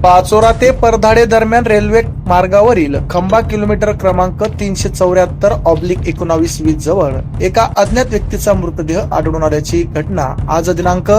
पाचोरा ते परधाडे दरम्यान रेल्वे मार्गावरील खंबा किलोमीटर क्रमांक 374/19 जवळ एका अज्ञात व्यक्तीचा मृतदेह आढळून आल्याची घटना आज दिनांक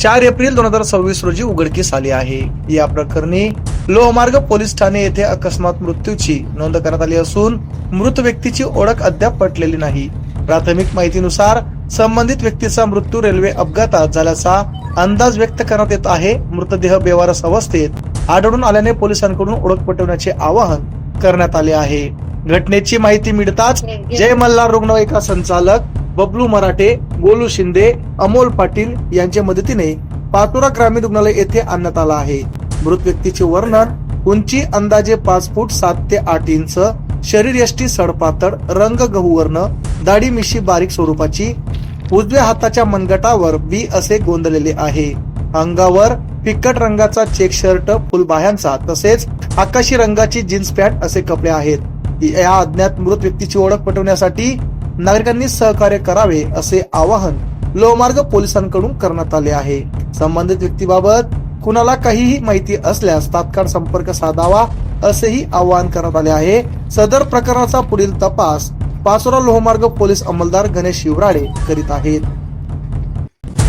4 एप्रिल 2026 रोजी उघडकीस आली आहे। या प्रकरणी लोहमार्ग पोलीस ठाणे येथे अकस्मात मृत्यूची नोंद करण्यात आली असून मृत व्यक्तीची ओळख अद्याप पटलेली नाही। प्राथमिक माहितीनुसार संबंधित व्यक्तीचा मृत्यू रेल्वे अपघातात झाल्याचा अंदाज व्यक्त करण्यात येत आहे। मृतदेह बेवारस अवस्थेत आढळून आल्याने पोलिसांकडून ओळख पटवण्याचे आवाहन करण्यात आले आहे। घटनेची माहिती मिळताच जय मल्हार रुग्णवाहिका संचालक बबलू मराठे, गोलू शिंदे, अमोल पाटील यांच्या मदतीने पाचोरा ग्रामीण रुग्णालय येथे आणण्यात आला आहे। मृत व्यक्तीचे वर्णन उंची अंदाजे 5 फूट 7 ते 8 इंच, शरीर यष्टी सडपातळ, रंग गहूवर्ण, दाढी मिशी बारीक स्वरूपाची, उजव्या हाताच्या मनगटावर बी असे गोंदलेले आहे। अंगावर फिकट रंगाचा चेक शर्ट, फुलबाह्यांचा तसेच आकाशी रंगाची जीन्स पॅन्ट असे कपडे आहेत। या अज्ञात मृत व्यक्तीची ओळख पटवण्यासाठी नागरिकांनी सहकार्य करावे असे आवाहन लोहमार्ग पोलिसांकडून करण्यात आले आहे। संबंधित व्यक्तीबाबत कुणाला काहीही माहिती असल्यास तात्काळ संपर्क साधावा असेही आवाहन करण्यात आले आहे। सदर प्रकरणाचा पुढील तपास पाचोरा लोहमार्ग पोलीस अंमलदार गणेश शिवराळे करीत आहेत।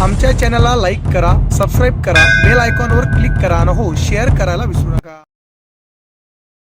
आमच्या चॅनलला लाईक करा, सबस्क्राईब करा, बेल आयकॉनवर क्लिक करा आणि हो शेअर करायला विसरू नका।